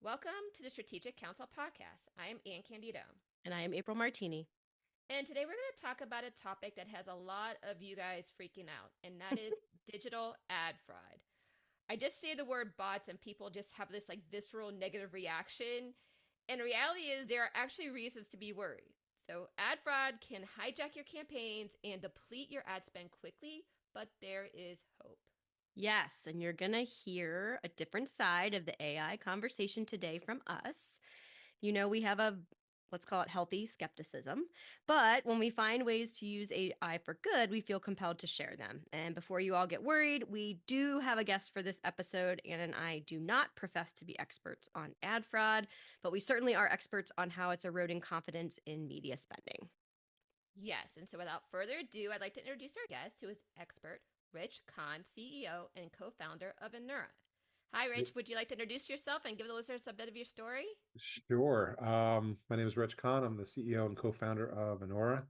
Welcome to the Strategic Counsel podcast. I am Ann Candido. And I am April Martini. And today we're going to talk about a topic that has a lot of you guys freaking out, and that is digital ad fraud. I just say the word bots and people just have this like visceral negative reaction. And the reality is there are actually reasons to be worried. So ad fraud can hijack your campaigns and deplete your ad spend quickly, but there is hope. Yes, and you're going to hear a different side of the AI conversation today from us. You know, we have let's call it healthy skepticism, but when we find ways to use AI for good, we feel compelled to share them. And before you all get worried, we do have a guest for this episode. Ann and I do not profess to be experts on ad fraud, but we certainly are experts on how it's eroding confidence in media spending. Yes, and so without further ado, I'd like to introduce our guest, who is expert Rich Kahn, CEO and co-founder of Anura. Hi, Rich. Would you like to introduce yourself and give the listeners a bit of your story? Sure. My name is Rich Kahn. I'm the CEO and co-founder of Anura.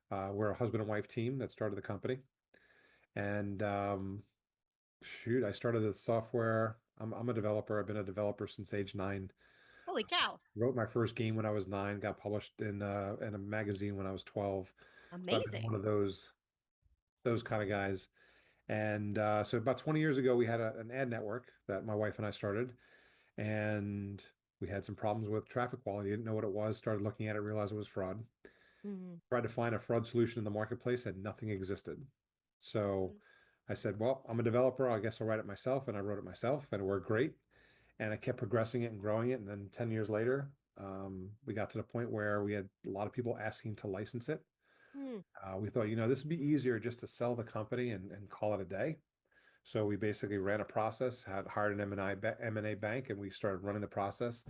We're a husband and wife team that started the company. And I started the software. I'm a developer. I've been a developer since age 9. Holy cow. Wrote my first game when I was 9, got published in a magazine when I was 12. So I've been Amazing. one of those kind of guys. And so about 20 years ago, we had an ad network that my wife and I started. And we had some problems with traffic quality. Didn't know what it was. Started looking at it, realized it was fraud. Tried to find a fraud solution in the marketplace, and nothing existed. So I said, well, I'm a developer. I guess I'll write it myself. And I wrote it myself, and it worked great. And I kept progressing it and growing it. And then 10 years later, we got to the point where we had a lot of people asking to license it. We thought, this would be easier just to sell the company and call it a day. So we basically ran a process, had hired an M&A bank, and we started running the process.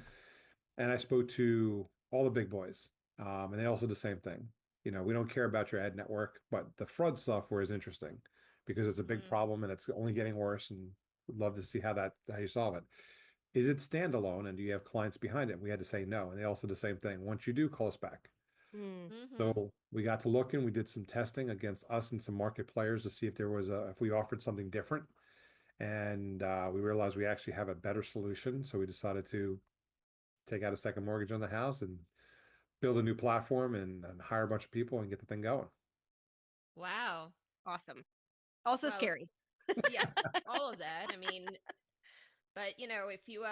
And I spoke to all the big boys, and they all said the same thing. We don't care about your ad network, but the fraud software is interesting because it's a big problem and it's only getting worse. And would love to see how you solve it. Is it standalone, and do you have clients behind it? And we had to say no, and they all said the same thing. Once you do, call us back. So we got to looking. We did some testing against us and some market players to see if we offered something different. And we realized we actually have a better solution. So we decided to take out a second mortgage on the house and build a new platform and hire a bunch of people and get the thing going. Wow. Awesome. Also scary. Yeah, all of that. I mean, but if you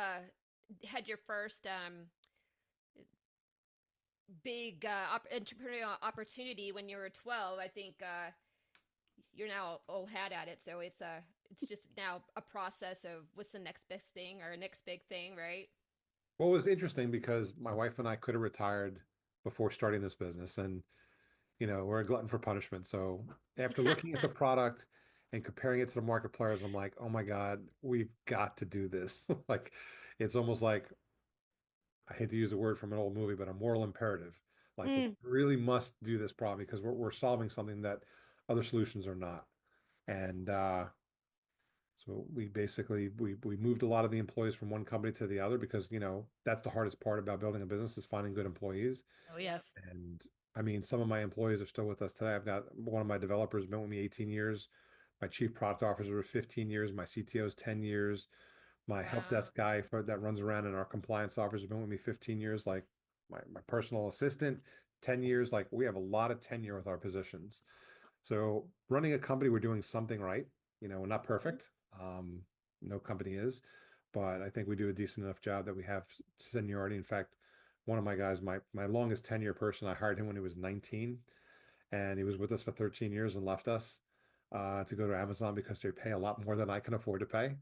had your first big entrepreneurial opportunity when you were 12, I think you're now old hat at it. So it's just now a process of what's the next best thing or next big thing, right? Well, it was interesting because my wife and I could have retired before starting this business, and we're a glutton for punishment. So after looking at the product and comparing it to the market players, I'm like, oh my God, we've got to do this. Like, it's almost like, I hate to use a word from an old movie, but a moral imperative. Like, we really must do this problem because we're solving something that other solutions are not. And so we basically we moved a lot of the employees from one company to the other because that's the hardest part about building a business is finding good employees. Oh yes. And I mean, some of my employees are still with us today. I've got one of my developers been with me 18 years. My chief product officer was 15 years. My CTO is 10 years. My help desk guy that runs around in our compliance office has been with me 15 years. Like my personal assistant, 10 years. Like we have a lot of tenure with our positions. So running a company, we're doing something right. We're not perfect. No company is, but I think we do a decent enough job that we have seniority. In fact, one of my guys, my longest tenure person, I hired him when he was 19, and he was with us for 13 years and left us to go to Amazon because they pay a lot more than I can afford to pay.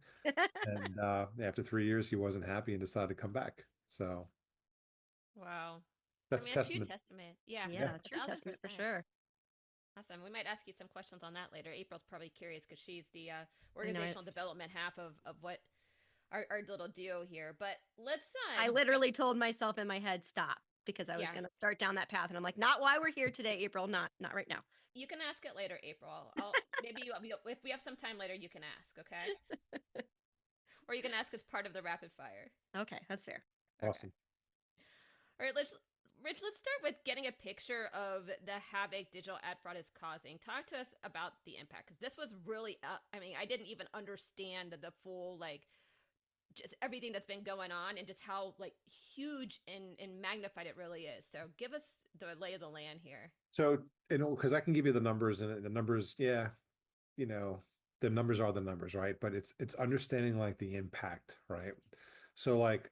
And after 3 years, he wasn't happy and decided to come back. So, wow, that's I mean, a a true testament. testament. Yeah, True testament for sure. Awesome. We might ask you some questions on that later. April's probably curious because she's the organizational development half of what our little duo here. But let's. I literally told myself in my head, stop, because I was going to start down that path, and I'm like, not why we're here today, April. Not right now. You can ask it later, April. Maybe if we have some time later, you can ask. Okay. Or you can ask as part of the rapid fire. Okay, that's fair. Awesome. Okay. All right, Rich, let's start with getting a picture of the havoc digital ad fraud is causing. Talk to us about the impact, because this was really, I mean, I didn't even understand the full just everything that's been going on and just how like huge and magnified it really is. So give us the lay of the land here. So, because I can give you the numbers, and the numbers, yeah, you know, the numbers are the numbers, right? But it's understanding like the impact, right? So like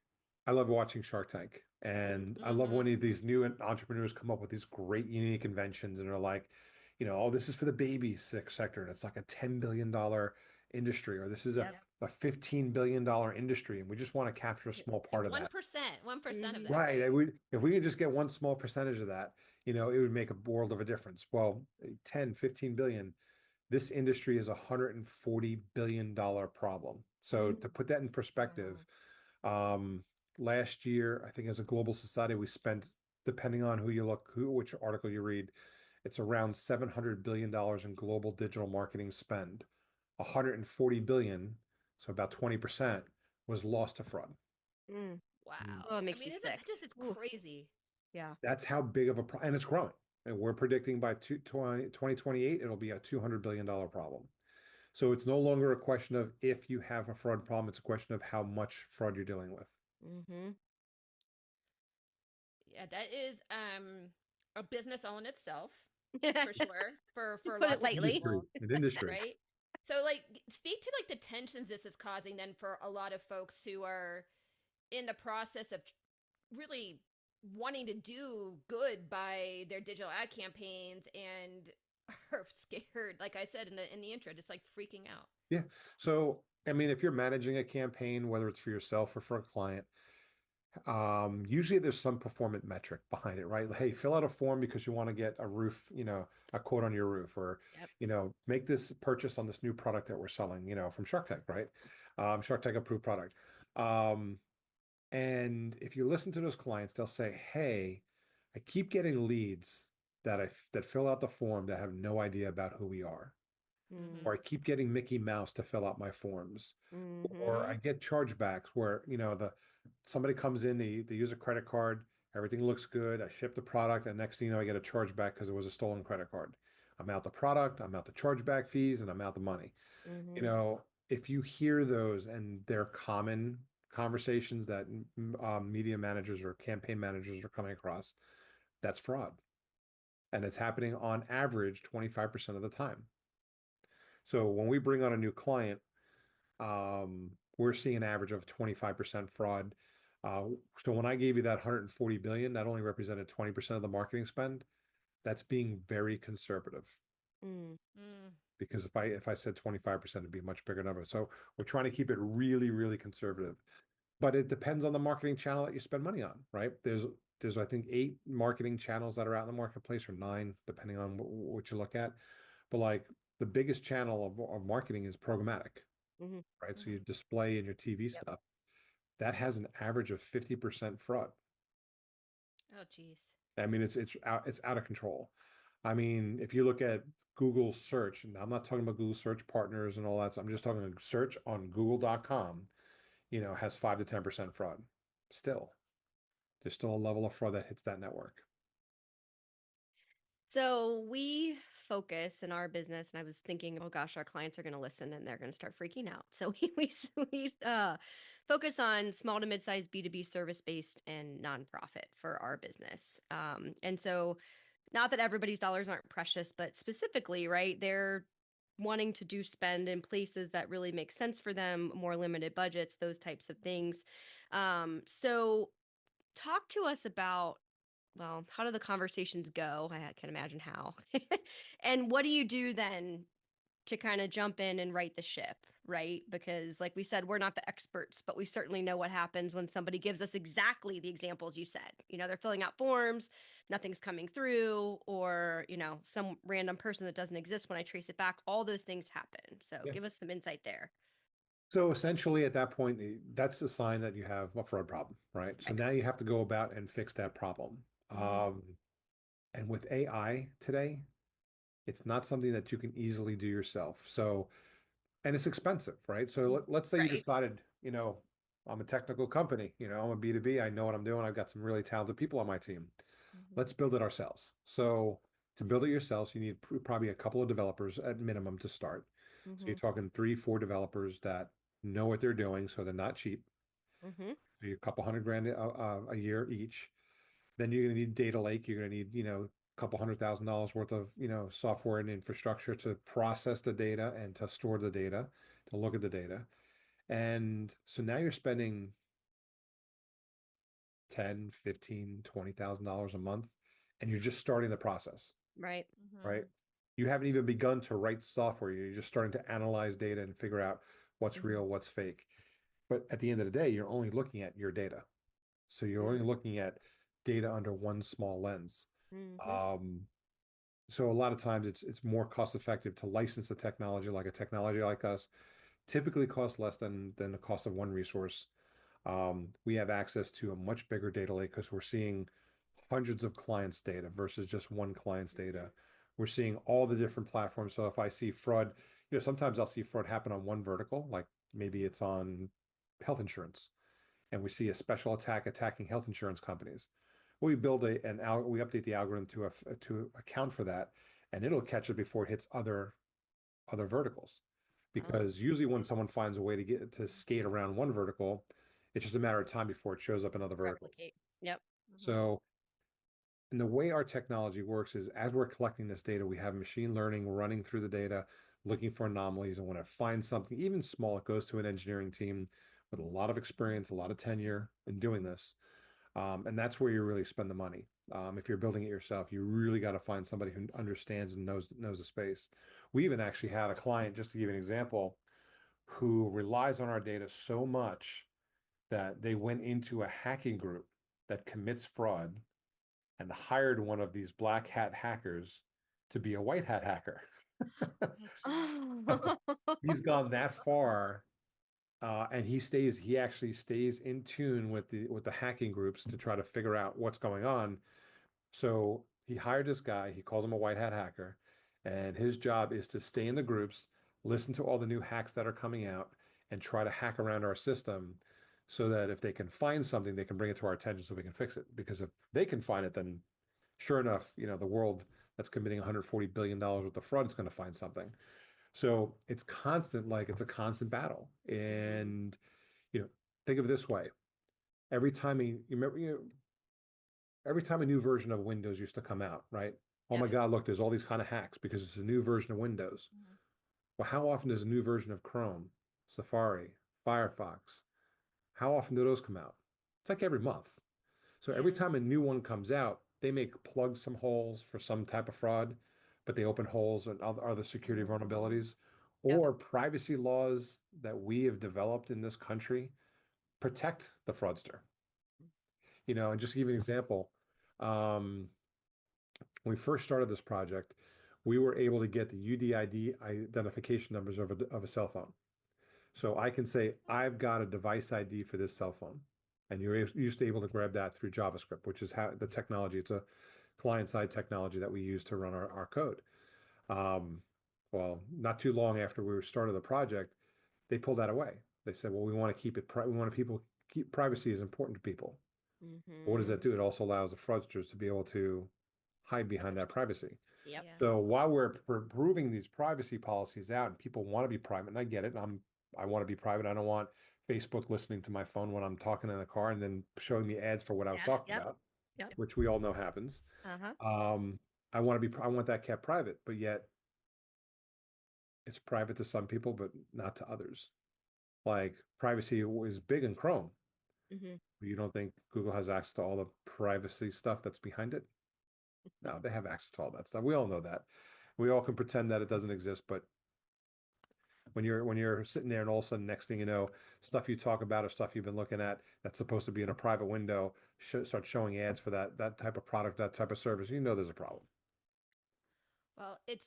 I love watching Shark Tank, and I love when these new entrepreneurs come up with these great unique inventions and are like, oh, this is for the baby sector, and it's like a $10 billion industry, or this is a $15 billion industry, and we just want to capture a small part of that. 1% of that, Right. right? If we could just get one small percentage of that, it would make a world of a difference. Well, 10, 15 billion, this industry is a $140 billion problem. So to put that in perspective, last year, I think as a global society, we spent, depending on which article you read, it's around $700 billion in global digital marketing spend. 140 billion, so about 20%, was lost to fraud. Wow. Oh, it makes I mean, you isn't sick. that just, it's crazy. Yeah. That's how big of a problem, and it's growing. And we're predicting by 2028, it'll be a $200 billion problem. So it's no longer a question of if you have a fraud problem, it's a question of how much fraud you're dealing with. Yeah, that is a business all in itself, for sure. For Put lots it of lightly. people, An industry. right? So like speak to like the tensions this is causing then for a lot of folks who are in the process of really wanting to do good by their digital ad campaigns and are scared, like I said in the intro, just like freaking out. Yeah. So, I mean, if you're managing a campaign, whether it's for yourself or for a client, usually there's some performance metric behind it, right? Hey, fill out a form because you want to get a roof, a quote on your roof, or, make this purchase on this new product that we're selling, from Shark Tank, right? Shark Tank approved product. And if you listen to those clients, they'll say, hey, I keep getting leads that fill out the form that have no idea about who we are. Or I keep getting Mickey Mouse to fill out my forms. Or I get chargebacks where, somebody comes in, they use a credit card, everything looks good, I ship the product, and next thing you know, I get a chargeback because it was a stolen credit card. I'm out the product, I'm out the chargeback fees, and I'm out the money. If you hear those and they're common conversations that media managers or campaign managers are coming across, that's fraud. And it's happening on average 25% of the time. So when we bring on a new client, we're seeing an average of 25% fraud. So when I gave you that 140 billion, that only represented 20% of the marketing spend. That's being very conservative. Because if I said 25%, it'd be a much bigger number. So we're trying to keep it really, really conservative. But it depends on the marketing channel that you spend money on, right? There's I think 8 marketing channels that are out in the marketplace, or 9, depending on what you look at. But like the biggest channel of marketing is programmatic, right? So your display and your TV stuff, that has an average of 50% fraud. Oh, geez. I mean, it's out of control. I mean, if you look at Google search, and I'm not talking about Google search partners and all that, so I'm just talking search on google.com, has 5 to 10% fraud. Still, there's still a level of fraud that hits that network. So we focus in our business, and I was thinking, oh gosh, our clients are going to listen and they're going to start freaking out. So we focus on small to mid-sized B2B service-based and nonprofit for our business. And so not that everybody's dollars aren't precious, but specifically, right, they're wanting to do spend in places that really make sense for them, more limited budgets, those types of things. So talk to us about, well, how do the conversations go? I can imagine how. And what do you do then to kind of jump in and right the ship, right? Because like we said, we're not the experts, but we certainly know what happens when somebody gives us exactly the examples you said. They're filling out forms, nothing's coming through, or, some random person that doesn't exist when I trace it back. All those things happen. So give us some insight there. So essentially at that point, that's a sign that you have a fraud problem, right? So now you have to go about and fix that problem. And with AI today, it's not something that you can easily do yourself. So, and it's expensive, right? So let's say you decided, I'm a technical company, I'm a B2B, I know what I'm doing. I've got some really talented people on my team. Let's build it ourselves. So to build it yourselves, you need probably a couple of developers at minimum to start. So you're talking 3, 4 developers that know what they're doing, so they're not cheap. Mm-hmm. So you're a couple $100,000 a year each. Then you're going to need data lake. You're going to need, a couple $100,000 worth of, software and infrastructure to process the data and to store the data, to look at the data. And so now you're spending 10, 15, $20,000 a month, and you're just starting the process, Right. right? You haven't even begun to write software. You're just starting to analyze data and figure out what's real, what's fake. But at the end of the day, you're only looking at your data. So you're only looking at data under one small lens. So a lot of times it's more cost effective to license a technology like us. Typically costs less than the cost of one resource. We have access to a much bigger data lake because we're seeing hundreds of clients' data versus just one client's data. We're seeing all the different platforms. So if I see fraud, sometimes I'll see fraud happen on one vertical, like maybe it's on health insurance, and we see a special attack attacking health insurance companies. We build we update the algorithm to account for that, and it'll catch it before it hits other verticals. Because usually when someone finds a way to skate around one vertical, it's just a matter of time before it shows up in other verticals. Replicate. Yep. So, and the way our technology works is as we're collecting this data, we have machine learning running through the data, looking for anomalies. And when it finds something, even small, it goes to an engineering team with a lot of experience, a lot of tenure in doing this. And that's where you really spend the money. If you're building it yourself, you really got to find somebody who understands and knows the space. We even actually had a client, just to give you an example, who relies on our data so much that they went into a hacking group that commits fraud and hired one of these black hat hackers to be a white hat hacker. He's gone that far, and he actually stays in tune with the hacking groups to try to figure out what's going on. So he hired this guy. He calls him a white hat hacker, and his job is to stay in the groups, listen to all the new hacks that are coming out, and try to hack around our system so that if they can find something, they can bring it to our attention so we can fix it. Because if they can find it, then sure enough, the world that's committing $140 billion worth of fraud is going to find something. So it's constant, like it's a constant battle. And, think of it this way. Every time you remember, every time a new version of Windows used to come out, right? Oh my God, look, there's all these kind of hacks because it's a new version of Windows. Well, how often does a new version of Chrome, Safari, Firefox, how often do those come out? It's like every month. So every time a new one comes out, they may plug some holes for some type of fraud, but they open holes and other security vulnerabilities or privacy laws that we have developed in this country protect the fraudster. And just to give you an example, when we first started this project, we were able to get the UDID identification numbers of a cell phone. So I can say, I've got a device ID for this cell phone. And you're used to able to grab that through JavaScript, which is how the technology, it's a client-side technology that we use to run our code. Well, not too long after we started the project, they pulled that away. They said, well, we want to keep it, we want people, keep privacy is important to people. What does that do? It also allows the fraudsters to be able to hide behind that privacy. Yep. So while we're proving these privacy policies out and people want to be private, and I get it, I want to be private. I don't want Facebook listening to my phone when I'm talking in the car and then showing me ads for what I was talking about, which we all know happens. I want that kept private, but yet it's private to some people, but not to others. Like privacy is big in Chrome. You don't think Google has access to all the privacy stuff that's behind it? No, they have access to all that stuff. We all know that. We all can pretend that it doesn't exist, but when you're sitting there and all of a sudden next thing you know, stuff you talk about or stuff you've been looking at that's supposed to be in a private window start showing ads for that type of product, that type of service, there's a problem. Well, it's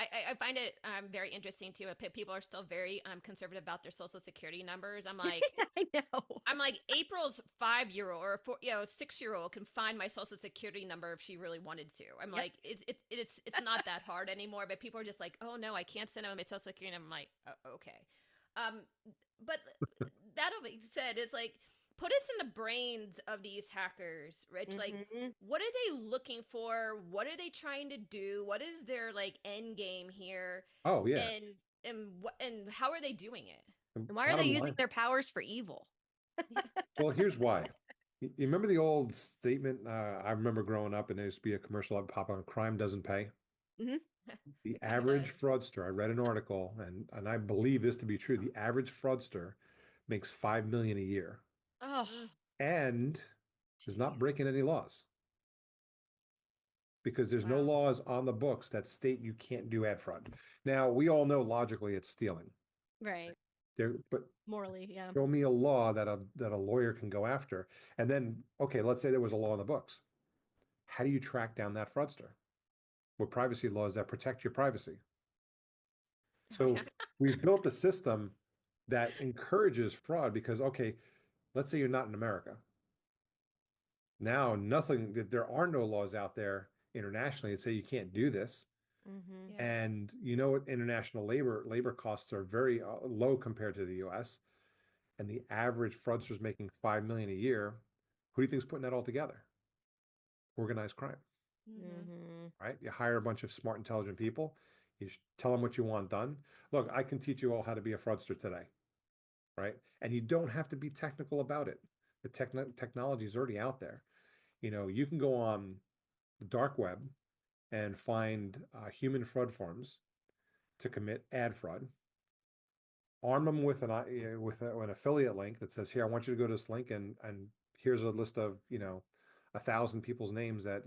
I find it very interesting too. People are still very conservative about their social security numbers. I'm like, I know. I'm like, April's 5-year-old or 6-year-old can find my social security number if she really wanted to. I'm like, it's not that hard anymore. But people are just like, oh no, I can't send out my social security number. I'm like, oh, okay. But that being said, it's like, put us in the brains of these hackers, Rich. Like, what are they looking for? What are they trying to do? What is their like end game here? Oh yeah. And how are they doing it? Why are they Bottom using line, their powers for evil? well, here's why. You remember the old statement? I remember growing up, and there used to be a commercial that would pop on: "Crime doesn't pay." Mhm. The It kind of average does. fraudster, I read an article, and I believe this to be true. The average fraudster makes 5 million a year, Oh, Mm. and is not jeez. breaking any laws because there's no Wow. laws on the books that state you can't do ad fraud. Now, we all know logically it's stealing. Right. But Morally, yeah. show me a law that a lawyer can go after. And then, okay, let's say there was a law in the books. How do you track down that fraudster? With privacy laws that protect your privacy. Oh yeah. So we've built a system that encourages fraud because, okay, let's say you're not in America. Now, there are no laws out there internationally that say you can't do this. Mm-hmm. Yeah. And you know what? International labor costs are very low compared to the U.S. And the average fraudster is making 5 million a year. Who do you think is putting that all together? Organized crime, Mm-hmm. Mm-hmm. right? You hire a bunch of smart, intelligent people. You tell them what you want done. Look, I can teach you all how to be a fraudster today, right? And you don't have to be technical about it. The technology is already out there. You can go on the dark web and find human fraud forms to commit ad fraud. Arm them with an affiliate link that says, "Here, I want you to go to this link, and here's a list of 1,000 people's names that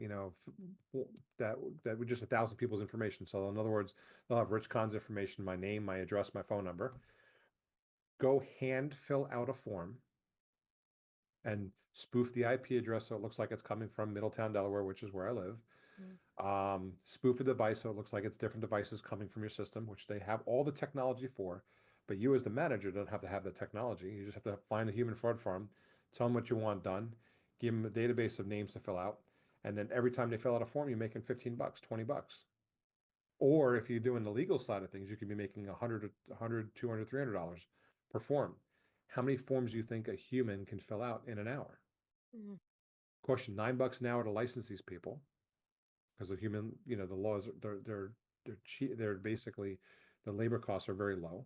that would just 1,000 people's information." So in other words, they'll have Rich Kahn's information, my name, my address, my phone number. Go hand fill out a form and spoof the IP address so it looks like it's coming from Middletown, Delaware, which is where I live. Spoof a device so it looks like it's different devices coming from your system, which they have all the technology for. But you, as the manager, don't have to have the technology. You just have to find a human fraud firm, tell them what you want done, give them a database of names to fill out, and then every time they fill out a form, you're making $15, $20. Or if you're doing the legal side of things, you could be making $100, $200, $300 per form. How many forms do you think a human can fill out in an hour? Mm-hmm. Cost you $9 an hour to license these people because the human, the laws they're cheap. They're basically the labor costs are very low.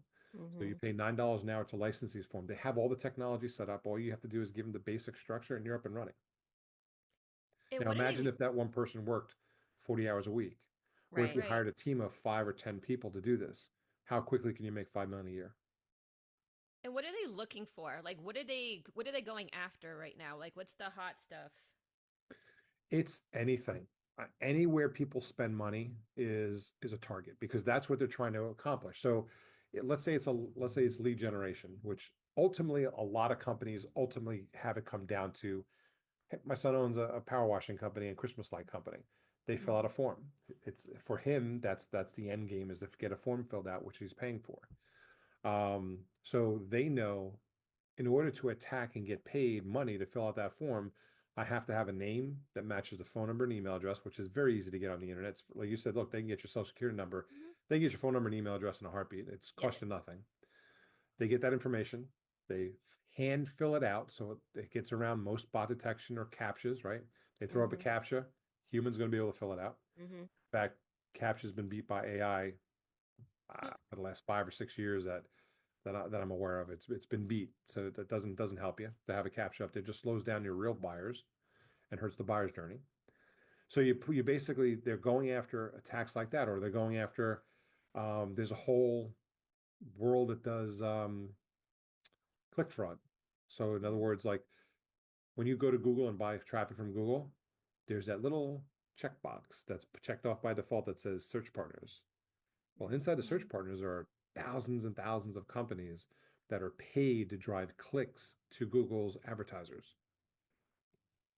So you Mm-hmm. pay $9 an hour to license these forms. They have all the technology set up. All you have to do is give them the basic structure, and you're up and running. And Now what are imagine they? if that one person worked 40 hours a week. What if Right. we Right. hired a team of 5 or 10 people to do this? How quickly can you make 5 million a year? And what are they looking for? Like, what are they going after right now? Like, what's the hot stuff? It's anything. Anywhere people spend money is a target because that's what they're trying to accomplish. So let's say it's lead generation, which ultimately a lot of companies ultimately have it come down to, hey, my son owns a power washing company and Christmas light company. They fill out a form. It's for him, that's the end game is to get a form filled out, which he's paying for. So they know in order to attack and get paid money to fill out that form, I have to have a name that matches the phone number and email address, which is very easy to get on the internet. It's, like you said, look, they can get your social security number, Mm-hmm. they can get your phone number and email address in a heartbeat. It's Yes. cost you nothing. They get that information, they hand fill it out so it gets around most bot detection or captchas, right? They throw up a Mm-hmm. captcha, human's going to be able to fill it out. Mm-hmm. In fact, captcha's been beat by AI Hmm. for the last 5 or 6 years that I'm aware of. It's been beat, so that doesn't help you to have a captcha up there. It just slows down your real buyers and hurts the buyer's journey. So you basically they're going after attacks like that, or they're going after. There's a whole world that does click fraud. So in other words, like when you go to Google and buy traffic from Google, there's that little checkbox that's checked off by default that says search partners. Well, inside the search partners are thousands and thousands of companies that are paid to drive clicks to Google's advertisers.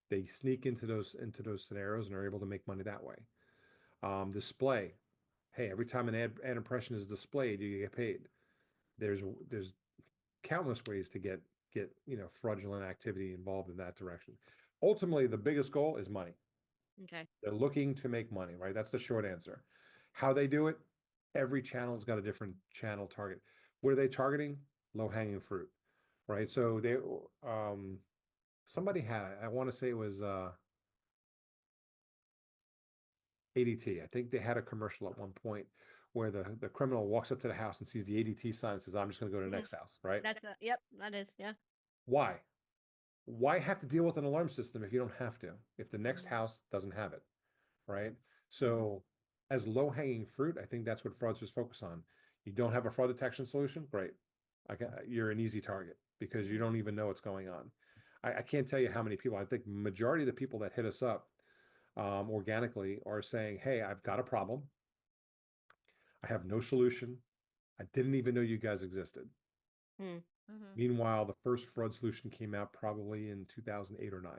They sneak into those scenarios and are able to make money that way. Display. Hey, every time an ad impression is displayed, you get paid. There's countless ways to get fraudulent activity involved in that direction. Ultimately, the biggest goal is money. Okay. They're looking to make money, right? That's the short answer. How they do it, every channel's got a different channel target. What are they targeting? Low hanging fruit, right? So somebody had, I want to say it was ADT. I think they had a commercial at one point where the criminal walks up to the house and sees the ADT sign and says, I'm just going to go to the next house, right? Yep, that is, yeah. Why? Why have to deal with an alarm system if you don't have to, if the next house doesn't have it, right? So as low-hanging fruit, I think that's what fraudsters focus on. You don't have a fraud detection solution? Great. You're an easy target because you don't even know what's going on. I can't tell you how many people, I think majority of the people that hit us up organically are saying, hey, I've got a problem. I have no solution. I didn't even know you guys existed. Meanwhile, the first fraud solution came out probably in 2008 or 9.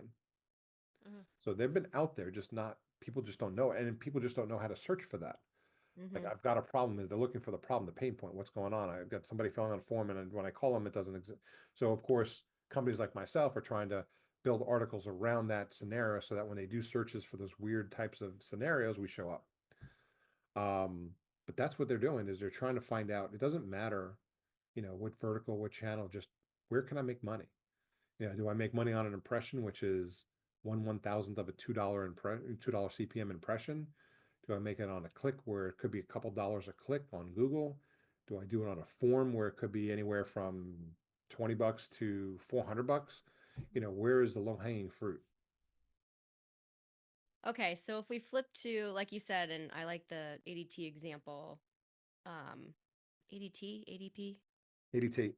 So they've been out there, just not, people just don't know it. And people just don't know how to search for that. Like, I've got a problem. They're looking for the problem, the pain point, what's going on. I've got somebody filling out a form, and when I call them, it doesn't exist. So, of course, companies like myself are trying to build articles around that scenario so that when they do searches for those weird types of scenarios, we show up. But that's what they're doing, is they're trying to find out. It doesn't matter, what vertical, what channel, just where can I make money? Do I make money on an impression, which is 1/1000th of a $2 CPM impression? Do I make it on a click where it could be a couple dollars a click on Google? Do I do it on a form where it could be anywhere from $20 to $400? Where is the low-hanging fruit? Okay, so if we flip to, like you said, and I like the ADT example, ADT, ADP? ADT.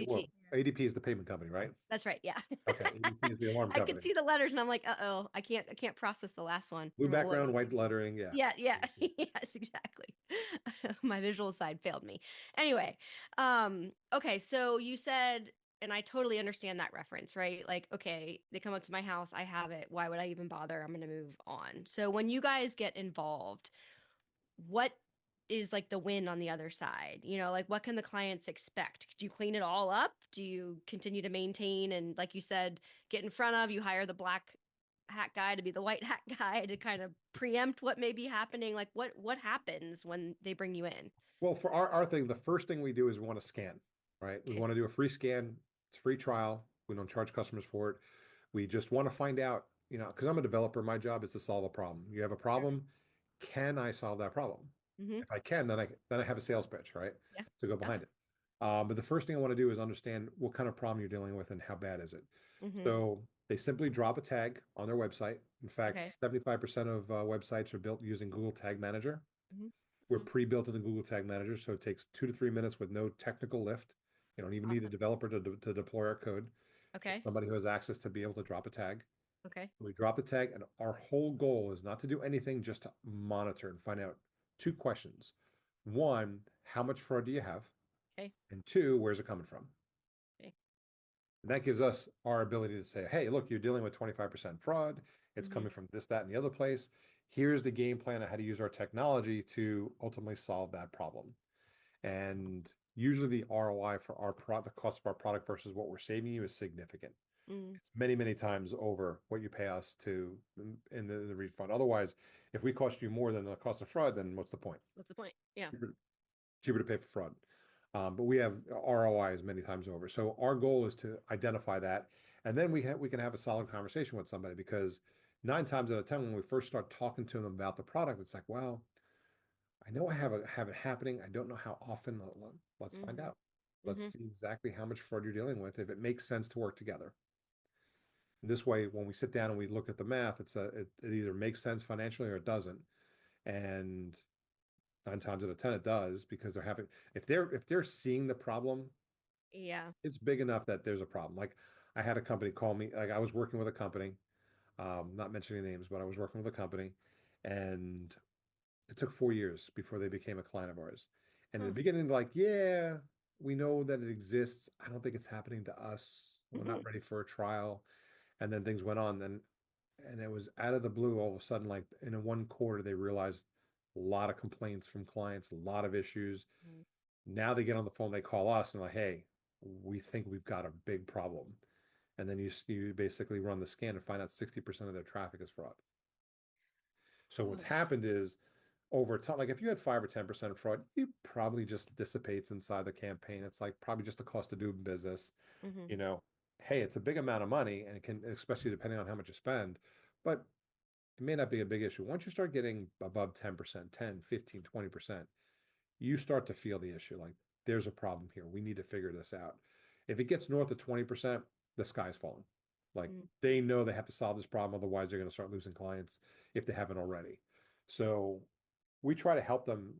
Well, ADP is the payment company, right? That's right, yeah. Okay, ADP is the alarm I company. could see the letters and I'm like, uh-oh, I can't process the last one. Blue background, white lettering, yeah. Yeah, yes, exactly. My visual side failed me. Anyway, okay, so you said, and I totally understand that reference, right? Like, okay, they come up to my house, I have it. Why would I even bother? I'm going to move on. So when you guys get involved, what is like the win on the other side? Like, what can the clients expect? Do you clean it all up? Do you continue to maintain and, like you said, get in front of, you hire the black hat guy to be the white hat guy to kind of preempt what may be happening? Like, what happens when they bring you in? Well, for our thing, the first thing we do is we want to scan, right? We want to do a free scan. It's free trial. We don't charge customers for it. We just want to find out, because I'm a developer, my job is to solve a problem. You have a problem. Can I solve that problem? If I can, then I have a sales pitch, right? Yeah. To go behind it. But the first thing I want to do is understand what kind of problem you're dealing with and how bad is it. So they simply drop a tag on their website. In fact, 75% of websites are built using Google Tag Manager. We're pre-built in the Google Tag Manager, so it takes 2 to 3 minutes with no technical lift. You don't even need a developer to deploy our code. Okay. Somebody who has access to be able to drop a tag. Okay. We drop the tag, and our whole goal is not to do anything, just to monitor and find out 2 questions. 1, how much fraud do you have? Okay. And 2, where's it coming from? Okay. And that gives us our ability to say, hey, look, you're dealing with 25% fraud. It's coming from this, that, and the other place. Here's the game plan of how to use our technology to ultimately solve that problem. And usually the ROI for the cost of our product versus what we're saving you is significant. It's many, many times over what you pay us in the refund. Otherwise, if we cost you more than the cost of fraud, then what's the point? What's the point? Yeah. Cheaper to pay for fraud. But we have ROIs many times over. So our goal is to identify that. And then we can have a solid conversation with somebody, because 9 times out of 10, when we first start talking to them about the product, it's like, well, I know I have it happening. I don't know how often. Let's find out. Let's see exactly how much fraud you're dealing with, if it makes sense to work together. And this way, when we sit down and we look at the math, it either makes sense financially or it doesn't. And 9 times out of 10 it does, because if they're seeing the problem, it's big enough that there's a problem. Like, I had a company call me, like, I was working with a company, not mentioning names, but I was working with a company, and it took 4 years before they became a client of ours. And in the beginning, like, yeah, we know that it exists. I don't think it's happening to us. We're not ready for a trial. And then things went on, and it was out of the blue. All of a sudden, like in a 1 quarter, they realized a lot of complaints from clients, a lot of issues. Now they get on the phone, they call us and like, hey, we think we've got a big problem. And then you basically run the scan and find out 60% of their traffic is fraud. So what's happened is, over time, like if you had 5 or 10% fraud, it probably just dissipates inside the campaign. It's like probably just the cost of doing business. Hey, it's a big amount of money, and it can, especially depending on how much you spend, but it may not be a big issue. Once you start getting above 10%, 10, 15, 20%, you start to feel the issue. Like there's a problem here. We need to figure this out. If it gets north of 20%, the sky's falling. Like they know they have to solve this problem. Otherwise, they're going to start losing clients if they haven't already. So we try to help them.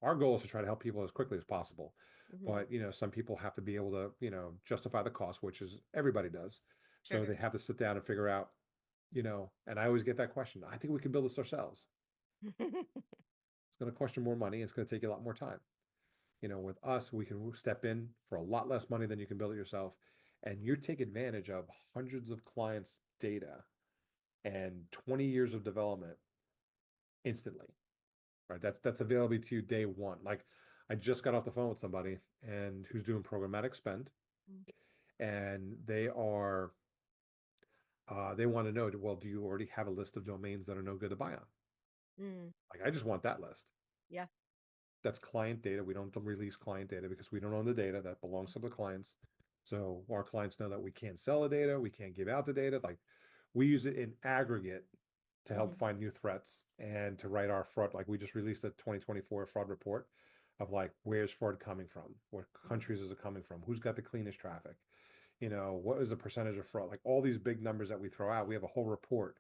Our goal is to try to help people as quickly as possible. But, some people have to be able to, justify the cost, which is everybody does. So Sure. they have to sit down and figure out, and I always get that question. I think we can build this ourselves. It's going to cost you more money. It's going to take you a lot more time. With us, we can step in for a lot less money than you can build it yourself. And you take advantage of hundreds of clients' data and 20 years of development instantly, right? That's available to you day one. Like I just got off the phone with somebody and who's doing programmatic spend, and they want to know, well, do you already have a list of domains that are no good to buy on? Like I just want that list. Yeah. That's client data. We don't release client data because we don't own the data. That belongs to the clients. So our clients know that we can't sell the data. We can't give out the data. Like we use it in aggregate to help find new threats and to write our fraud. Like we just released a 2024 fraud report of like, where's fraud coming from? What countries is it coming from? Who's got the cleanest traffic? What is the percentage of fraud? Like all these big numbers that we throw out, we have a whole report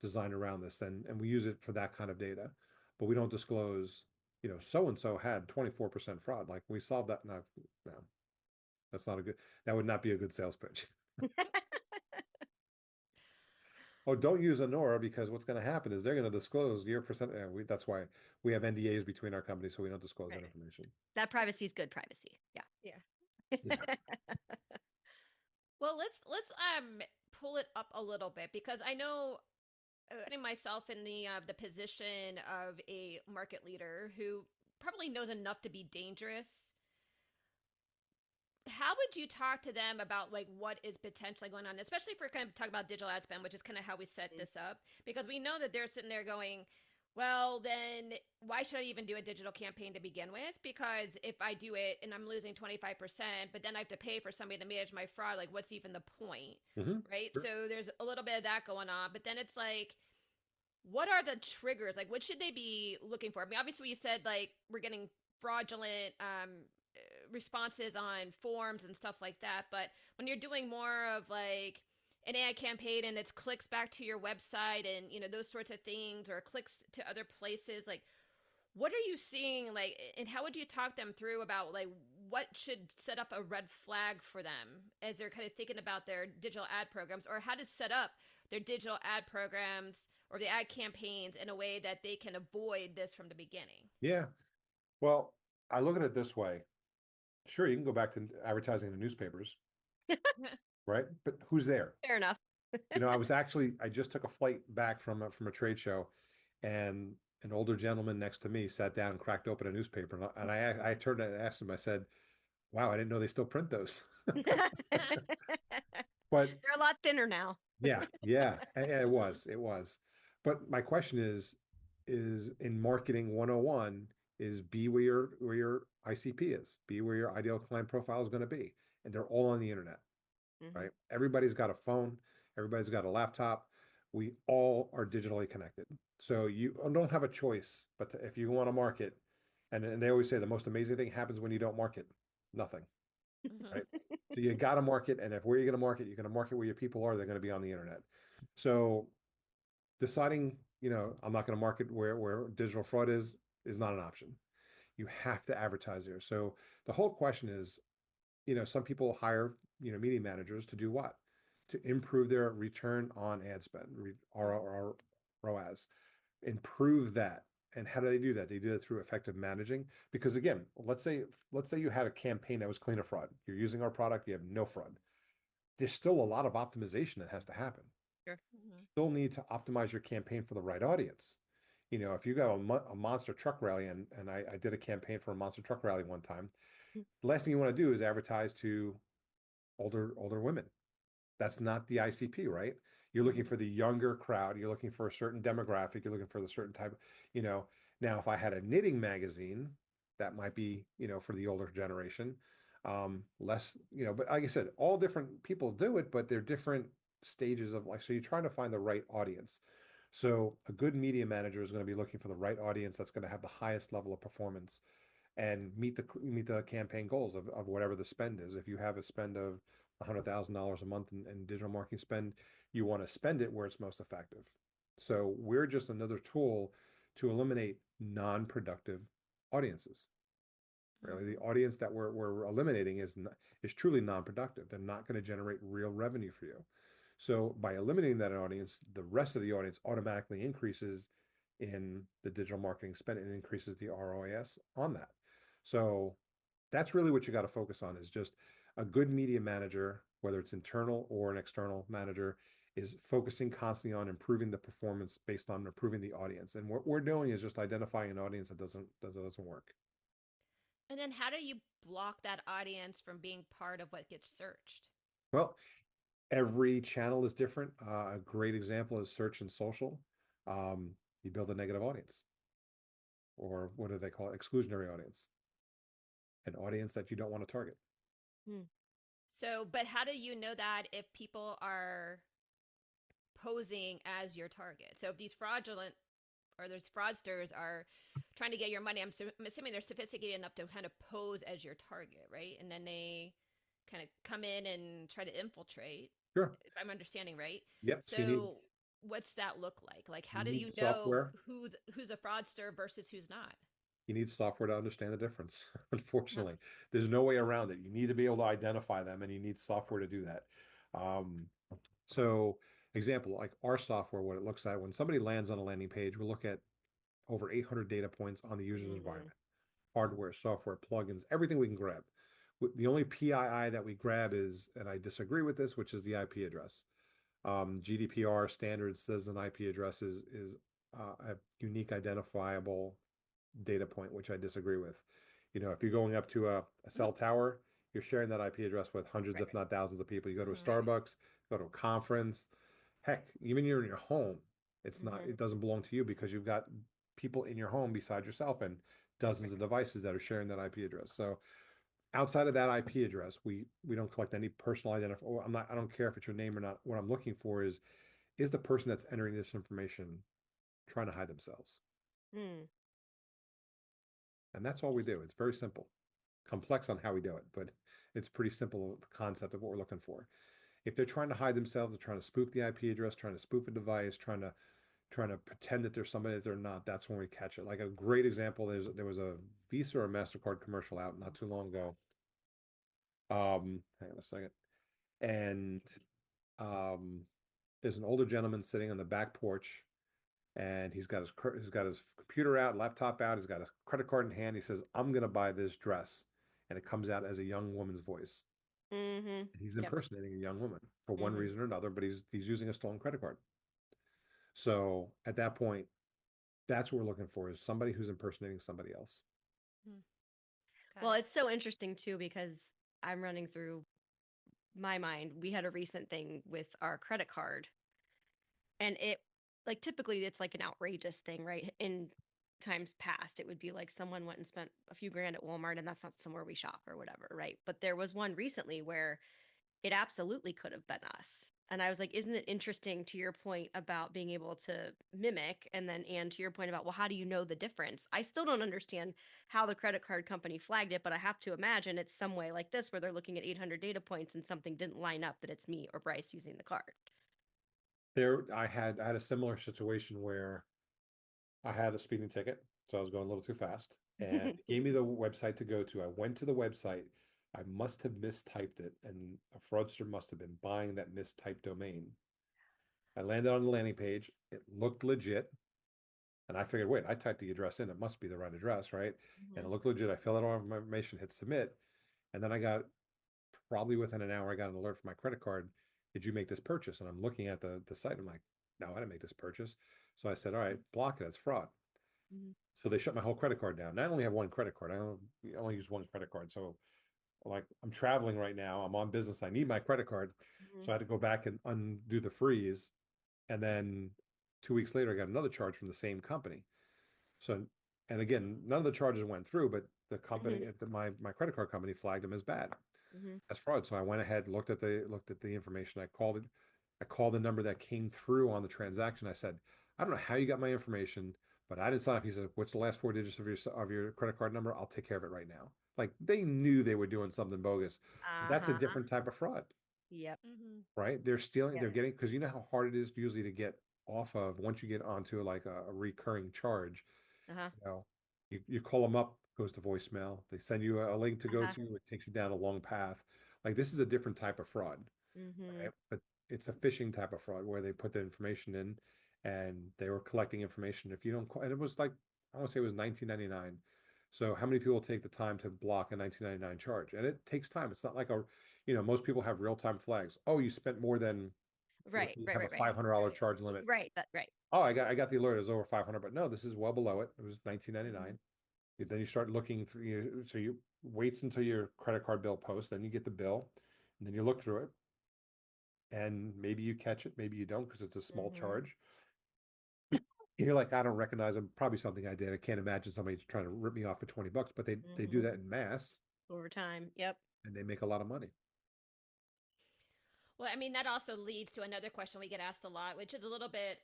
designed around this, and we use it for that kind of data. But we don't disclose, so-and-so had 24% fraud. Like we solved that. No, that would not be a good sales pitch. Oh, don't use Anura because what's going to happen is they're going to disclose your percent. That's why we have NDAs between our companies, so we don't disclose that information. That privacy is good privacy. Yeah. Yeah. Well, let's pull it up a little bit because I know putting myself in the position of a market leader who probably knows enough to be dangerous. How would you talk to them about like what is potentially going on, especially if we're kind of talking about digital ad spend, which is kind of how we set this up, because we know that they're sitting there going, well, then why should I even do a digital campaign to begin with? Because if I do it and I'm losing 25%, but then I have to pay for somebody to manage my fraud, like what's even the point? Right? Sure. So there's a little bit of that going on, but then it's like, what are the triggers? Like, what should they be looking for? I mean, obviously, you said like we're getting fraudulent responses on forms and stuff like that. But when you're doing more of like an AI campaign and it's clicks back to your website and those sorts of things, or clicks to other places, like what are you seeing? Like, and how would you talk them through about like what should set up a red flag for them as they're kind of thinking about their digital ad programs, or how to set up their digital ad programs or the ad campaigns in a way that they can avoid this from the beginning? Yeah. Well, I look at it this way. Sure, you can go back to advertising in the newspapers, right? But who's there? Fair enough. I just took a flight back from a trade show, and an older gentleman next to me sat down and cracked open a newspaper, and I turned and asked him. I said, "Wow, I didn't know they still print those." But they're a lot thinner now. yeah, it was. But my question is in marketing 101 is be where your ICP is, be where your ideal client profile is going to be, and they're all on the internet, right? Everybody's got a phone, everybody's got a laptop. We all are digitally connected, so you don't have a choice. But if you want to market, and they always say the most amazing thing happens when you don't market, nothing. Right. So you got to market. And if where you're going to market where your people are, they're going to be on the internet. So deciding, I'm not going to market where digital fraud is not an option. You have to advertise there. So the whole question is, some people hire, media managers to do what? To improve their return on ad spend, ROAS, improve that. And how do they do that? They do it through effective managing. Because again, let's say you had a campaign that was clean of fraud. You're using our product, you have no fraud. There's still a lot of optimization that has to happen. Sure. You still need to optimize your campaign for the right audience. If you got a monster truck rally, and I did a campaign for a monster truck rally one time, the last thing you want to do is advertise to older women. That's not the ICP, right? You're looking for the younger crowd. You're looking for a certain demographic. You're looking for the certain type, now if I had a knitting magazine, that might be, for the older generation, less, but like I said, all different people do it, but they're different stages of life. So you're trying to find the right audience. So a good media manager is going to be looking for the right audience that's going to have the highest level of performance. and meet the campaign goals of whatever the spend is. If you have a spend of $100,000 a month in digital marketing spend, you want to spend it where it's most effective. So we're just another tool to eliminate non-productive audiences. Really, the audience that we're eliminating is truly non-productive. They're not going to generate real revenue for you. So by eliminating that audience, the rest of the audience automatically increases in the digital marketing spend and increases the ROAS on that. So that's really what you got to focus on, is just a good media manager, whether it's internal or an external manager, is focusing constantly on improving the performance based on improving the audience. And what we're doing is just identifying an audience that doesn't work. And then how do you block that audience from being part of what gets searched? Well, every channel is different. A great example is search and social. You build a negative audience, or what do they call it? Exclusionary audience, an audience that you don't want to target. So, but how do you know that if people are posing as your target? So if these fraudulent or those fraudsters are trying to get your money, I'm assuming they're sophisticated enough to kind of pose as your target, right? And then they kind of come in and try to infiltrate, Sure. if I'm understanding right. Yep. So what's that look like? Like, how you do need you know software. who's a fraudster versus who's not? You need software to understand the difference. Unfortunately, there's no way around it. You need to be able to identify them, and you need software to do that. Um, so, example, like our software, what it looks at when somebody lands on a landing page, we look at over 800 data points on the user's environment, hardware, software, plugins, everything we can grab. The only PII that we grab is, and I disagree with this, which is the IP address. GDPR standards says an IP address is a unique identifiable data point, which I disagree with. You know, if you're going up to a cell tower, you're sharing that IP address with hundreds, if not thousands of people. You go to a Starbucks, go to a conference, heck, even you're in your home, it's not, it doesn't belong to you because you've got people in your home beside yourself and dozens of devices that are sharing that IP address. So outside of that IP address, we don't collect any personal identifier. I don't care if it's your name or not. What I'm looking for is the person that's entering this information trying to hide themselves? And that's all we do. It's very simple. Complex on how we do it, but it's pretty simple, the concept of what we're looking for. If they're trying to hide themselves, they're trying to spoof the IP address, trying to spoof a device, trying to pretend that there's somebody that they're not, that's when we catch it. Like a great example is there was a Visa or MasterCard commercial out not too long ago. Hang on a second. And there's an older gentleman sitting on the back porch, and he's got his computer out, laptop out, he's got his credit card in hand. He says, "I'm going to buy this dress," and it comes out as a young woman's voice. And he's impersonating a young woman for one reason or another, but he's using a stolen credit card. So at that point, that's what we're looking for, is somebody who's impersonating somebody else. Well, it's so interesting too, because I'm running through my mind. We had a recent thing with our credit card, and it, like, typically it's like an outrageous thing, right? In times past, it would be like someone went and spent a few grand at Walmart, and that's not somewhere we shop or whatever, right? But there was one recently where it absolutely could have been us. And I was like, isn't it interesting, to your point about being able to mimic, and to your point about, well, how do you know the difference? I still don't understand how the credit card company flagged it, but I have to imagine it's some way like this, where they're looking at 800 data points and something didn't line up, that it's me or Bryce using the card. I had a similar situation where I had a speeding ticket, so I was going a little too fast, and it gave me the website to go to. I went to the website. I must have mistyped it, and a fraudster must have been buying that mistyped domain. I landed on the landing page. It looked legit, and I figured, wait, I typed the address in. It must be the right address, right? And it looked legit. I filled out all my information, hit submit, and then I got, probably within an hour, I got an alert from my credit card. Did you make this purchase? And I'm looking at the site. I'm like, no, I didn't make this purchase. So I said, all right, block it. It's fraud. So they shut my whole credit card down. Now, I only have one credit card. I only use one credit card. So, like, I'm traveling right now. I'm on business. I need my credit card. So I had to go back and undo the freeze. And then 2 weeks later, I got another charge from the same company. So, and again, none of the charges went through, but the company, my credit card company, flagged them as bad, as fraud. So I went ahead, looked at the information. I called the number that came through on the transaction. I said, I don't know how you got my information, but I didn't sign up. He said, "What's the last four digits of your credit card number? I'll take care of it right now." Like they knew they were doing something bogus. That's a Uh-huh. different type of fraud, Yep. Mm-hmm. right? They're stealing, Yep. they're getting, because you know how hard it is usually to get off of once you get onto like a recurring charge. Uh-huh. You know, you call them up, goes to voicemail. They send you a link to go Uh-huh. to. It takes you down a long path. Like this is a different type of fraud, Mm-hmm. right? But it's a phishing type of fraud where they put the information in, and they were collecting information. If you don't, and it was like I want to say it was 1999. So how many people take the time to block a 1999 charge? And it takes time. It's not like most people have real time flags. Oh, you spent more than Right, you right, have a right, right. $500 charge limit. Right, right. Oh, I got the alert. It was over 500, but no, this is well below it. It was Mm-hmm. 1999. Then you start looking through so you waits until your credit card bill posts, then you get the bill, and then you look through it, and maybe you catch it, maybe you don't because it's a small Mm-hmm. charge. You're like, I don't recognize them. Probably something I did. I can't imagine somebody trying to rip me off for 20 bucks, but they do Mm-hmm. that in mass Over time. Yep. and they make a lot of money. Well, I mean, that also leads to another question we get asked a lot, which is a little bit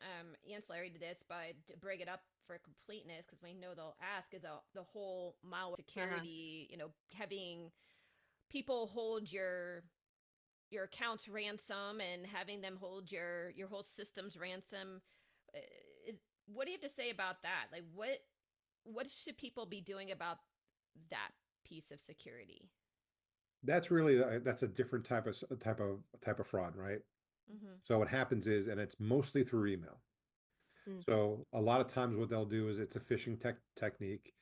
ancillary to this, but to bring it up for completeness, because we know they'll ask, is the whole malware security, having people hold your accounts ransom and having them hold your whole systems ransom. Uh, is, what do you have to say about that? Like, what should people be doing about that piece of security? That's a different type of fraud, right? Mm-hmm. So what happens is, and it's mostly through email. Mm. So a lot of times what they'll do is it's a phishing technique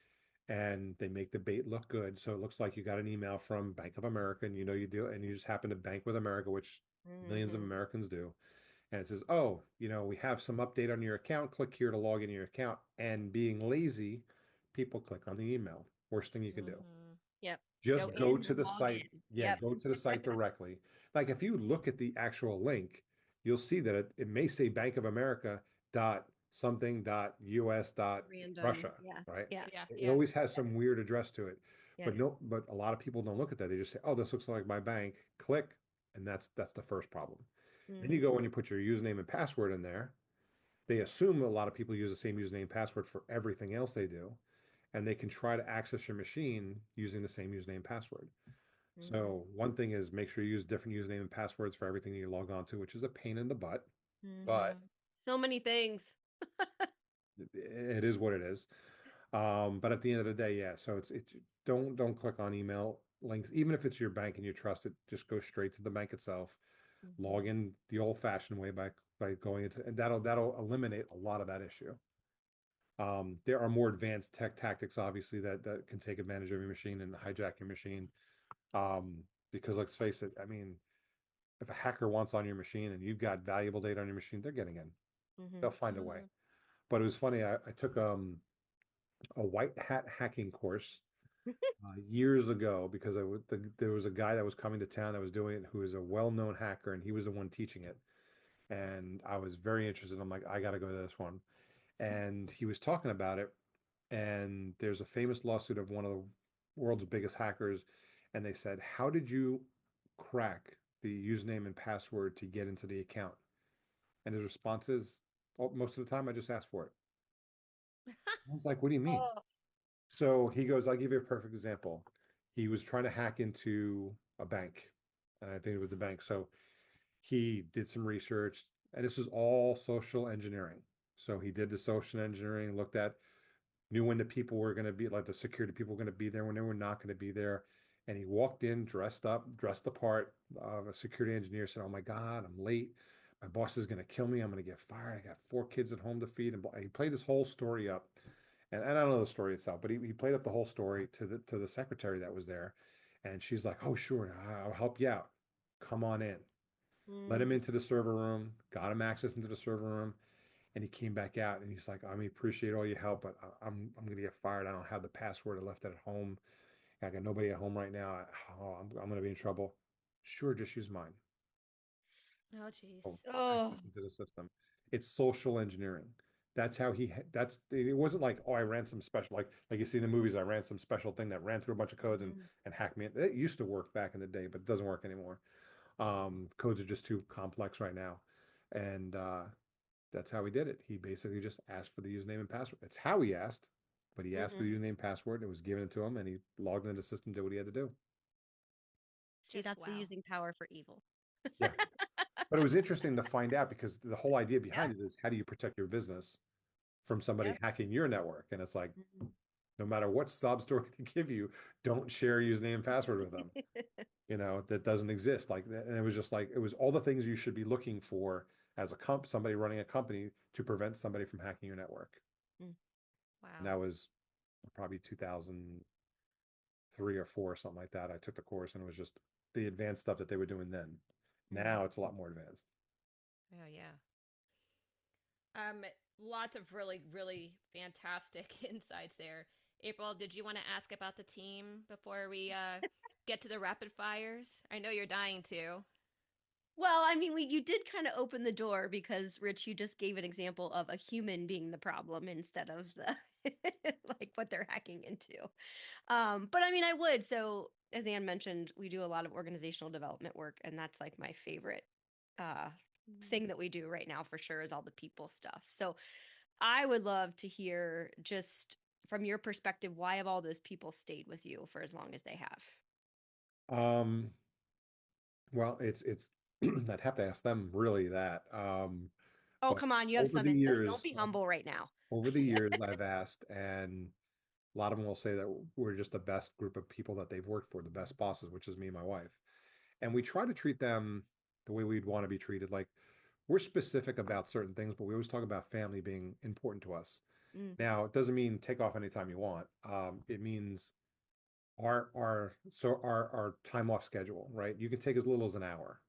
and they make the bait look good. So it looks like you got an email from Bank of America and you know you do, and you just happen to bank with America, which millions of Mm-hmm. Americans do. And it says, oh, we have some update on your account. Click here to log into your account. And being lazy, people click on the email. Worst thing you can do. Mm-hmm. Yep. Go Just go in, to the log site. in. Yeah, Yep. go to the site directly. Like if you look at the actual link, you'll see that it may say Bank of America dot something dot US dot Random. Russia, Yeah. right? Yeah. Yeah, It yeah. always has some weird address to it. Yeah. But a lot of people don't look at that. They just say, "Oh, this looks like my bank." Click, and that's the first problem. Then you Mm-hmm. go and you put your username and password in there. They assume a lot of people use the same username and password for everything else they do, and they can try to access your machine using the same username and password. Mm-hmm. So one thing is make sure you use different username and passwords for everything you log on to, which is a pain in the butt, but Mm-hmm. So many things. it is what it is. But at the end of the day, yeah. So it's don't click on email links, even if it's your bank and you trust it. Just go straight to the bank itself. Mm-hmm. Log in the old-fashioned way by going into, and that'll eliminate a lot of that issue. There are more advanced tech tactics, obviously, that can take advantage of your machine and hijack your machine. Um, because let's face it, I mean, if a hacker wants on your machine and you've got valuable data on your machine, they're getting in. Mm-hmm. They'll find a way. Mm-hmm. But it was funny. I took a white hat hacking course years ago because there was a guy that was coming to town that was doing it who was a well-known hacker and he was the one teaching it. And I was very interested. I'm like, I got to go to this one. And he was talking about it. And there's a famous lawsuit of one of the world's biggest hackers. And they said, how did you crack the username and password to get into the account? And his response is, oh, most of the time I just ask for it. I was like, what do you mean? Oh. So he goes, I'll give you a perfect example. He was trying to hack into a bank, and I think it was the bank. So he did some research, and this is all social engineering. So he did the social engineering, looked at, knew when the people were going to be, like the security people were going to be there, when they were not going to be there. And he walked in, dressed up, dressed the part of a security engineer, said, oh my God, I'm late. My boss is going to kill me. I'm going to get fired. I got 4 kids at home to feed. And he played this whole story up. And I don't know the story itself, but he played up the whole story to the secretary that was there. And she's like, oh, sure, I'll help you out. Come on in. Let him Mm. into the server room, got him access into the server room, and he came back out and he's like, I mean, appreciate all your help, but I'm gonna get fired. I don't have the password. I left it at home. I got nobody at home right now. I'm gonna be in trouble. Sure, just use mine. Oh, jeez. Oh, Oh. access into the system. It's social engineering. That's how that's it wasn't like, oh, I ran some special like you see in the movies, I ran some special thing that ran through a bunch of codes and Mm. hacked me. It used to work back in the day, but it doesn't work anymore. Codes are just too complex right now. And that's how he did it. He basically just asked for the username and password. That's how he asked, but he asked for Mm-hmm. the username and password. It was given to him, and he logged into the system, did what he had to do. See, Just that's the wow. using power for evil. Yeah. But it was interesting to find out because the whole idea Yeah. behind it is how do you protect your business from somebody Yep. hacking your network? And it's like, Mhm. no matter what sob story they give you, don't share username and password with them. That doesn't exist. Like, and it was just like, it was all the things you should be looking for as somebody running a company to prevent somebody from hacking your network. Mm. And Wow. that was probably 2003 or four, or something like that. I took the course and it was just the advanced stuff that they were doing then. Mm. Now it's a lot more advanced. Oh yeah. Lots of really, really fantastic insights there. April, did you want to ask about the team before we get to the rapid fires? I know you're dying to. Well, I mean, you did kind of open the door because Rich, you just gave an example of a human being the problem instead of the like what they're hacking into. But I mean, I would. So, as Anne mentioned, we do a lot of organizational development work, and that's like my favorite uh, thing that we do right now for sure is all the people stuff. So, I would love to hear just from your perspective, why have all those people stayed with you for as long as they have? Um, well, it's I'd have to ask them really that. Oh, But come on, you have over some the insight. Don't years, be humble right now. over the years, I've asked, and a lot of them will say that we're just the best group of people that they've worked for, the best bosses, which is me and my wife. And we try to treat them the way we'd want to be treated. Like, we're specific about certain things, but we always talk about family being important to us. Mm, Now, it doesn't mean take off anytime you want. It means our time off schedule, right? You can take as little as an hour.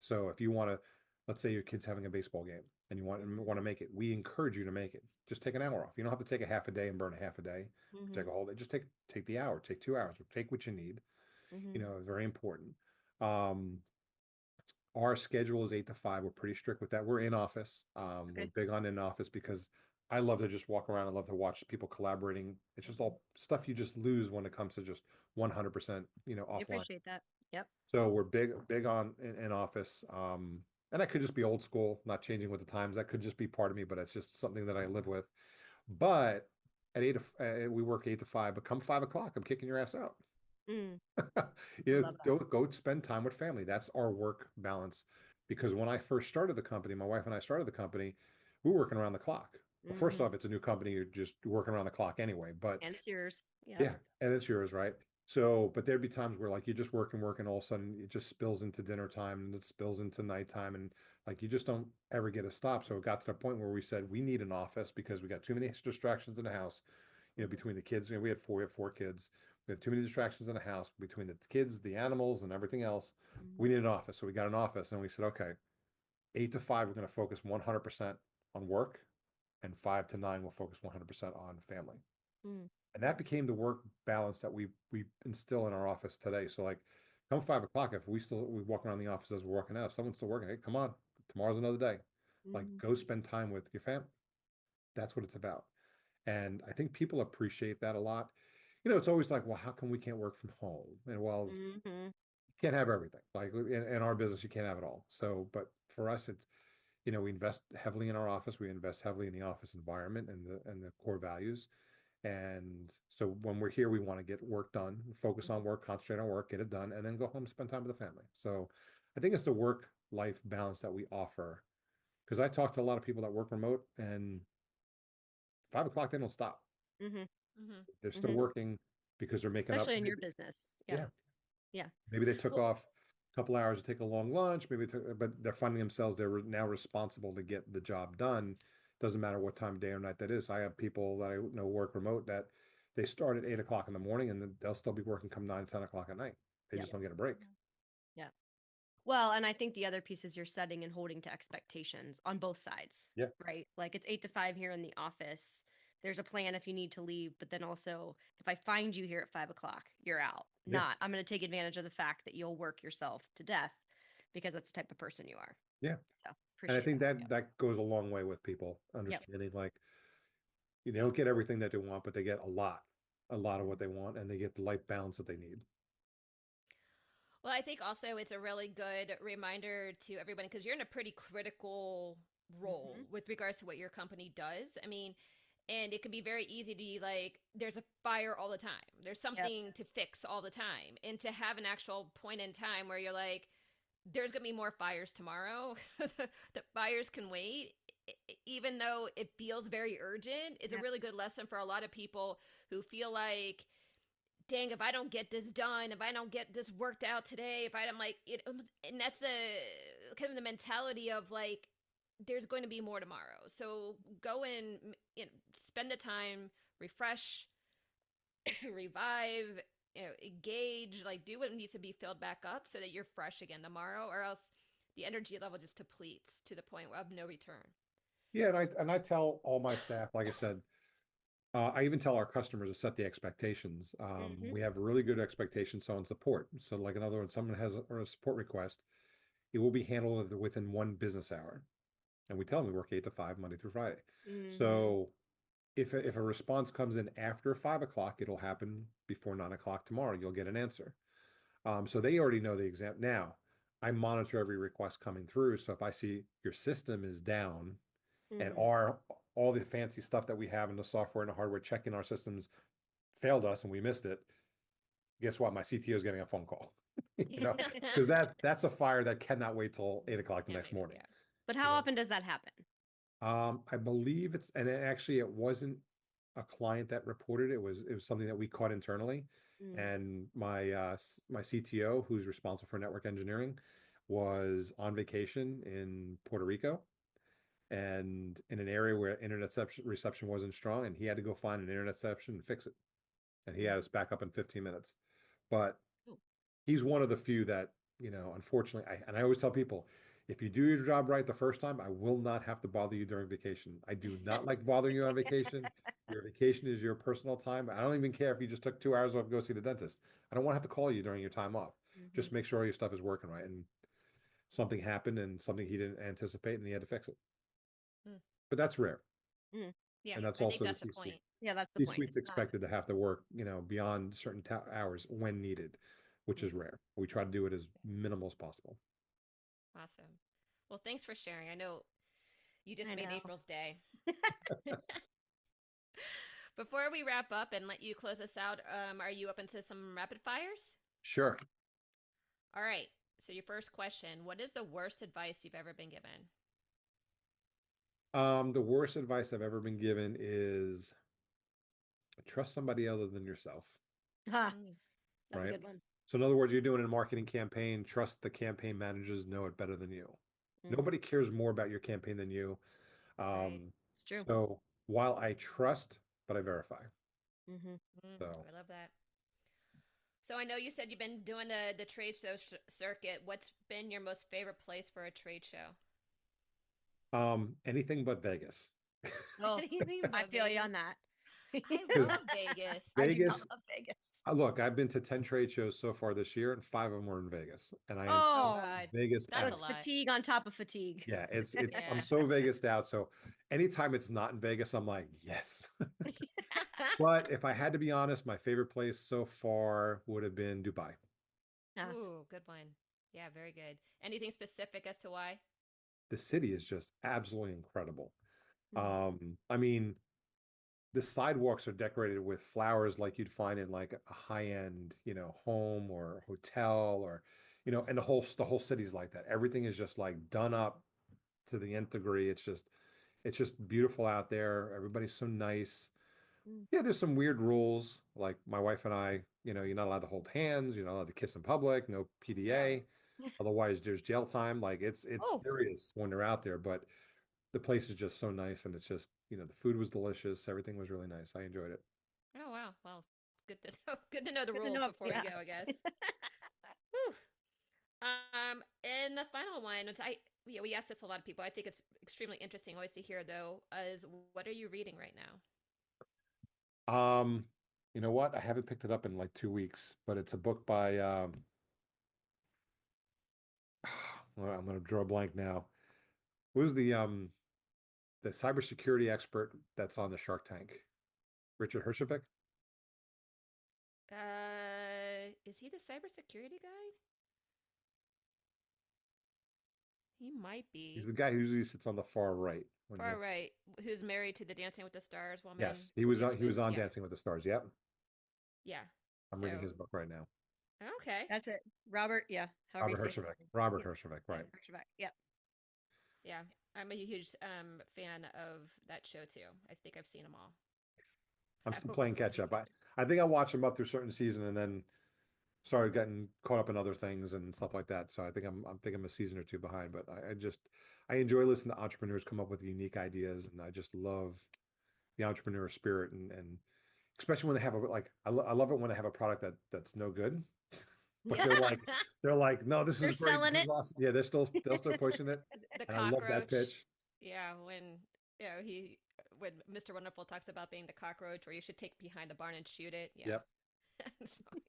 So if you want to, let's say your kid's having a baseball game and you want to make it, we encourage you to make it. Just take an hour off. You don't have to take a half a day and burn a half a day, or mm-hmm, take a whole day. Just take the hour, take 2 hours, or take what you need. mm-hmm. It's very important. Um, our schedule is 8 to 5. We're pretty strict with that. We're in office. We're Okay. big on in office because I love to just walk around. I love to watch people collaborating. It's just all stuff you just lose when it comes to just 100%, I offline. appreciate that. Yep. So we're big on in office. And that could just be old school, not changing with the times. That could just be part of me, but it's just something that I live with. But at we work 8 to 5. But come 5 o'clock, I'm kicking your ass out. Mm, I love that. Go spend time with family. That's our work balance. Because when I first started the company, my wife and I started the company, we were working around the clock. Well, first Mm-hmm. off, it's a new company. You're just working around the clock anyway. But And it's yours. Yep. yeah, and it's yours, right? So, but there'd be times where like you just work, and all of a sudden it just spills into dinner time and it spills into nighttime, and like you just don't ever get a stop. So it got to the point where we said we need an office because we got too many distractions in the house. Between the kids, we have four kids. We have too many distractions in the house between the kids, the animals, and everything else. We need an office, so we got an office, and we said, okay, 8 to 5, we're going to focus 100% on work, and 5 to 9, we'll focus 100% on family. Mm-hmm. And that became the work balance that we instill in our office today. So like come 5 o'clock, if we walk around the office as we're working out, if someone's still working, hey, come on, tomorrow's another day. Like Mm-hmm. go spend time with your family. That's what it's about. And I think people appreciate that a lot. It's always like, well, how come we can't work from home? And well, Mm-hmm. you can't have everything. Like in our business, you can't have it all. So, but for us, it's we invest heavily in our office. We invest heavily in the office environment and the core values. And so when we're here, we want to get work done, focus on work, concentrate on work, get it done, and then go home, spend time with the family. So I think it's the work life balance that we offer. Because I talk to a lot of people that work remote, and 5 o'clock, they don't stop. Mm-hmm. Mm-hmm. They're still Mm-hmm. working because they're making up. Especially in your business. Yeah. Yeah. Yeah. Maybe they took Well, off a couple hours to take a long lunch. But they're finding themselves, they're now responsible to get the job done. Doesn't matter what time of day or night that is. I have people that I know work remote that they start at 8 o'clock in the morning and then they'll still be working come 9, 10 o'clock at night. They yeah. just don't get a break. Yeah. Well, and I think the other piece is you're setting and holding to expectations on both sides, Yeah. right? Like it's 8 to 5 here in the office. There's a plan if you need to leave, but then also if I find you here at 5 o'clock, you're out. Yeah. Not, I'm going to take advantage of the fact that you'll work yourself to death because that's the type of person you are. Yeah. So And I appreciate think that. that goes a long way with people Yep. understanding like they don't get everything that they want, but they get a lot of what they want, and they get the life balance that they need. Well, I think also it's a really good reminder to everybody because you're in a pretty critical role with regards to what your company does. I mean, and it can be very easy to be like, there's a fire all the time. There's something to fix all the time. And to have an actual point in time where you're like, there's going to be more fires tomorrow. The fires can wait. Even though it feels very urgent, it's a really good lesson for a lot of people who feel like, dang, if I don't get this done, if I don't get this worked out today, if I'm like, and that's the kind of the mentality of like, there's going to be more tomorrow. So go and spend the time, refresh, revive, engage, like do what needs to be filled back up so that you're fresh again tomorrow, or else the energy level just depletes to the point of no return. Yeah, and I tell all my staff, like I said, I even tell our customers to set the expectations. We have really good expectations on support. So, like in other words, someone has a support request, it will be handled within 1 business hour. And we tell them we work 8 to 5, Monday through Friday. So if a response comes in after 5 o'clock, it'll happen before 9 o'clock tomorrow. You'll get an answer. So they already know the exam. Now, I monitor every request coming through. So if I see your system is down and all the fancy stuff that we have in the software and the hardware checking our systems failed us and we missed it, guess what? My CTO is getting a phone call. Because that's a fire that cannot wait till 8 o'clock the next morning. Yeah. But how often does that happen? I believe it wasn't a client that reported it. It was something that we caught internally. And my CTO, who's responsible for network engineering, was on vacation in Puerto Rico and in an area where internet reception wasn't strong, and he had to go find an internet reception and fix it. And he had us back up in 15 minutes. But he's one of the few that, unfortunately, I always tell people, if you do your job right the first time, I will not have to bother you during vacation. I do not like bothering you on vacation. Your vacation is your personal time. I don't even care if you just took 2 hours off to go see the dentist. I don't want to have to call you during your time off. Just make sure all your stuff is working right. And something happened and something he didn't anticipate and he had to fix it. But that's rare. Yeah, and that's I also think that's the the point. Yeah, that's the point. C-suite's expected to have to work, beyond certain hours when needed, which is rare. We try to do it as minimal as possible. Awesome. Well, thanks for sharing. I know you just made April's day. Before we wrap up and let you close us out, are you open to some rapid fires? Sure. All right. So your first question, what is the worst advice you've ever been given? The worst advice I've ever been given is trust somebody other than yourself. That's right? a good one. So in other words, you're doing a marketing campaign, trust the campaign managers know it better than you. Nobody cares more about your campaign than you. Right. It's true. So while I trust, but I verify. So I love that. So I know you said you've been doing the trade show circuit. What's been your most favorite place for a trade show? anything but Vegas. Oh, I feel you on that. I love Vegas. I do not love Vegas. Look, I've been to 10 trade shows so far this year, and 5 of them were in Vegas. And I am Vegas. That's a lot. Fatigue on top of fatigue. Yeah, it's I'm so Vegased out. So anytime it's not in Vegas, I'm like, yes. But if I had to be honest, my favorite place so far would have been Dubai. Ooh, good one. Yeah, very good. Anything specific as to why? The city is just absolutely incredible. I mean, the sidewalks are decorated with flowers like you'd find in like a high-end, home or hotel or, and the whole city's like that. Everything is just like done up to the nth degree. It's just beautiful out there. Everybody's so nice. Yeah, there's some weird rules. Like my wife and I, you're not allowed to hold hands. You're not allowed to kiss in public. No PDA. Otherwise, there's jail time. Like it's serious when they're out there. But the place is just so nice, and it's just the food was delicious. Everything was really nice. I enjoyed it. Oh wow, well, it's good to know. Good to know the rules before you go, I guess. And the final one, which we asked this a lot of people. I think it's extremely interesting, always to hear though, is what are you reading right now? You know what? I haven't picked it up in like 2 weeks, but it's a book by well, I'm gonna draw a blank now. Who's the cybersecurity expert that's on the Shark Tank? Richard Hirschevik? Is he the cybersecurity guy? He might He's be. the guy who usually sits on the far right when Far you're. right. Who's married to the Dancing with the Stars woman Yes, he was in on. He was Queens? on Yeah. Dancing with the Stars. Yep, Yeah. I'm reading So, his book right now. okay. That's it. Robert, yeah, however you Robert say his Herjavec. last name. Robert Yep. Herjavec. Yeah. Right. Hirschbeck. Yep. Yeah. I'm a huge fan of that show too. I think I've seen them all. I'm Have still over playing the catch up. years. I think I watched him up through a certain season and then started getting caught up in other things and stuff like that. So I think I'm a season or two behind, but I enjoy listening to entrepreneurs come up with unique ideas, and I just love the entrepreneur spirit, and especially when they have a like I love it when they have a product that's no good, but they're like no, this They're is great, this selling is it. awesome. Yeah, they'll still pushing it, The and I love that cockroach. pitch. Yeah, when Mr. Wonderful talks about being the cockroach, or you should take behind the barn and shoot it. Yeah, Yep. it's nice.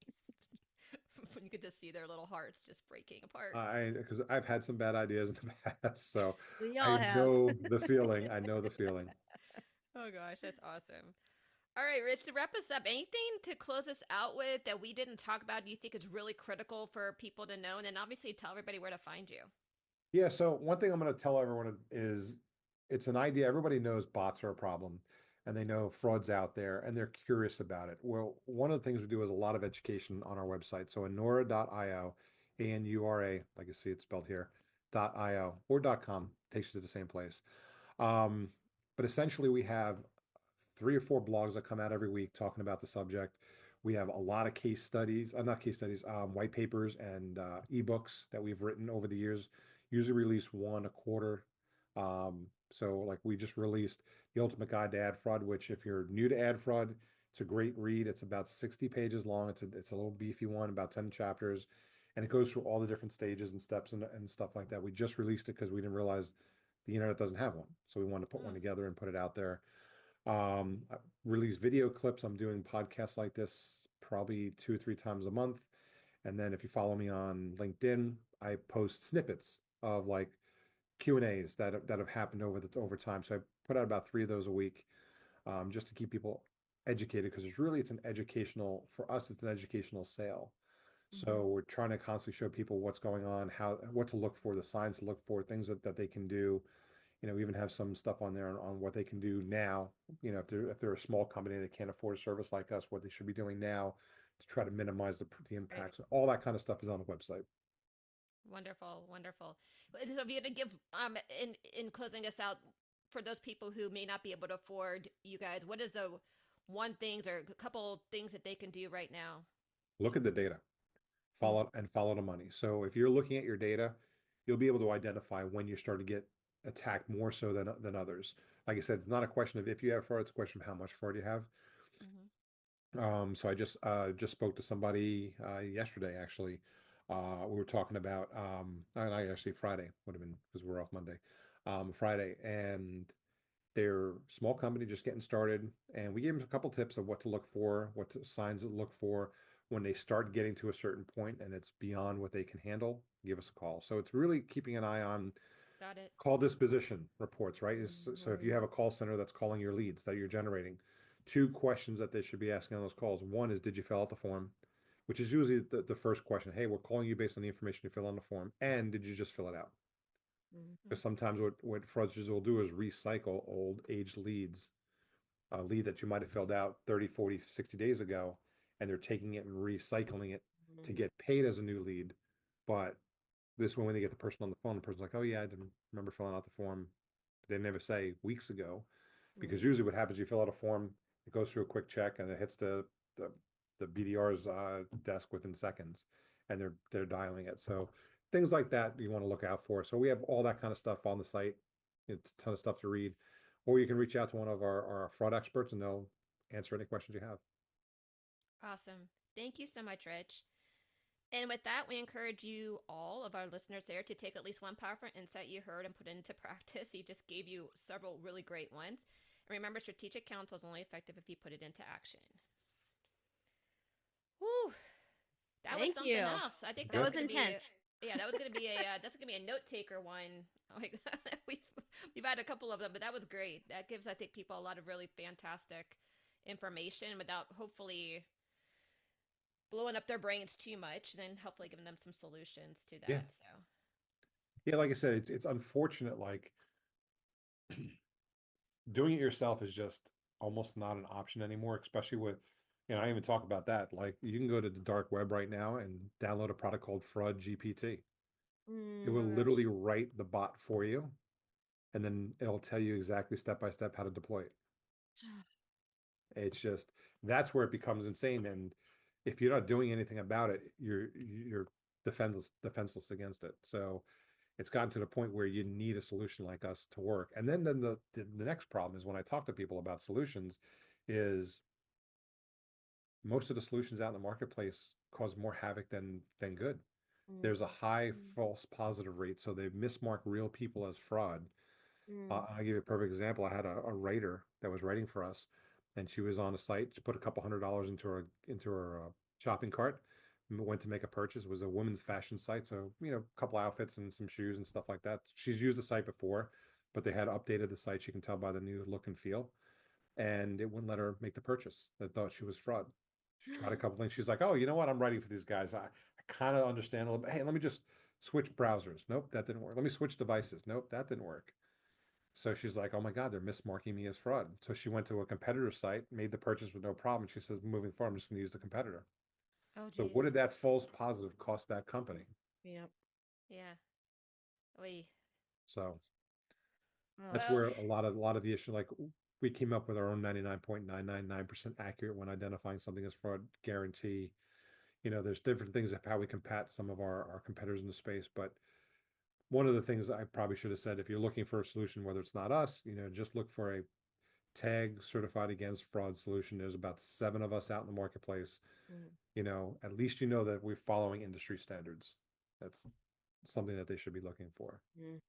When you could just see their little hearts just breaking apart. I because I've had some bad ideas in the past, so We I all have. know the feeling. I know the feeling. Oh gosh, that's awesome. All right, Rich, to wrap us up, anything to close us out with that we didn't talk about you think is really critical for people to know? And then obviously tell everybody where to find you. Yeah, so one thing I'm going to tell everyone is it's an idea. Everybody knows bots are a problem and they know fraud's out there and they're curious about it. Well, one of the things we do is a lot of education on our website. So Anura.io, Anura, like you see it spelled here, .io or .com takes you to the same place. Um, but essentially, we have 3 or 4 blogs that come out every week talking about the subject. We have a lot of case studies, not case studies, white papers and ebooks that we've written over the years. Usually release one a quarter. So like we just released The Ultimate Guide to Ad Fraud, which if you're new to ad fraud, it's a great read. It's about 60 pages long. It's a little beefy one, about 10 chapters, and it goes through all the different stages and steps and stuff like that. We just released it because we didn't realize the internet doesn't have one. So we wanted to put one Mm, together and put it out there. I release video clips. I'm doing podcasts like this probably 2 or 3 times a month. And then if you follow me on LinkedIn, I post snippets of like Q&As that have happened over time. So I put out about 3 of those a week, just to keep people educated because it's an educational for us. It's an educational sale. mm-hmm. So we're trying to constantly show people what's going on, what to look for, the signs to look for, things that they can do. We even have some stuff on there on what they can do now. If they're a small company, they can't afford a service like us, what they should be doing now to try to minimize the Right. impacts. All that kind of stuff is on the website. Wonderful, wonderful. So if you had to give in closing us out for those people who may not be able to afford you guys, what is the one things or a couple things that they can do right now? Look at the data, Mm, follow the money. So if you're looking at your data, you'll be able to identify when you start to get attacked more so than others. Like I said, it's not a question of if you have fraud, it's a question of how much fraud you have. mm-hmm. So I just spoke to somebody yesterday actually. We were talking about and I actually Friday would have been because we're off Monday. Friday, and they're small company just getting started, and we gave them a couple tips of what to look for, signs to look for when they start getting to a certain point and it's beyond what they can handle. Give us a call. So it's really keeping an eye on Got it. call disposition reports, right? So if Mm-hmm. you have a call center that's calling your leads that you're generating, 2 questions that they should be asking on those calls. One is, did you fill out the form? Which is usually the first question. Hey, we're calling you based on the information you fill on the form. And did you just fill it out? Mm-hmm. Because sometimes what fraudsters will do is recycle old aged leads, a lead that you might have filled out 30, 40, 60 days ago, and they're taking it and recycling it to Mhm. get paid as a new lead. But this one, when they get the person on the phone, the person's like, oh, yeah, I didn't remember filling out the form. They never say weeks ago, because Mhm. usually what happens, you fill out a form, it goes through a quick check, and it hits the, the BDR's desk within seconds, and they're dialing it. So things like that you want to look out for. So we have all that kind of stuff on the site. It's a ton of stuff to read, or you can reach out to one of our fraud experts, and they'll answer any questions you have. Awesome. Thank you so much, Rich. And with that, we encourage you all of our listeners there to take at least one powerful insight you heard and put it into practice. He just gave you several really great ones. And remember, strategic counsel is only effective if you put it into action. Whew, that was Thank something you. else. I think That that Good. was was going to be intense. yeah, that was going to be a that's going to be a note taker one. Like we've had a couple of them, but that was great. That gives I think people a lot of really fantastic information without hopefully blowing up their brains too much, then hopefully giving them some solutions to Yeah. that. So Yeah, like I said, it's unfortunate. Like doing it yourself is just almost not an option anymore, especially with, I didn't even talk about that. Like you can go to the dark web right now and download a product called Fraud GPT. It will Oh Mm. literally gosh. write the bot for you, and then it'll tell you exactly step by step how to deploy it. It's just that's where it becomes insane. And if you're not doing anything about it, you're defenseless against it. So it's gotten to the point where you need a solution like us to work. And then the next problem is when I talk to people about solutions, is most of the solutions out in the marketplace cause more havoc than good. Mm. There's a high Mm. false positive rate, so they mismark real people as fraud. Mm. I'll give you a perfect example. I had a writer that was writing for us, and she was on a site. She put a couple $100 into her shopping cart. Went to make a purchase. It was a women's fashion site, so a couple outfits and some shoes and stuff like that. She's used the site before, but they had updated the site. She can tell by the new look and feel, and it wouldn't let her make the purchase. They thought she was fraud. She tried a couple things. She's like, "Oh, you know what? I'm writing for these guys. I kind of understand a little bit. Hey, let me just switch browsers. Nope, that didn't work. Let me switch devices. Nope, that didn't work." So she's like, "Oh my God, they're mismarking me as fraud." So she went to a competitor site, made the purchase with no problem. She says, "Moving forward, I'm just going to use the competitor." Oh So geez. what did that false positive cost that company? Yep. Yeah. Oy. So Oh. that's Well, where a lot of the issue, like we came up with our own 99.999% accurate when identifying something as fraud guarantee. There's different things of how we combat some of our competitors in the space, but one of the things I probably should have said, if you're looking for a solution, whether it's not us, just look for a tag certified against fraud solution. There's about 7 of us out in the marketplace. Mm. At least that we're following industry standards. That's something that they should be looking for. Mm.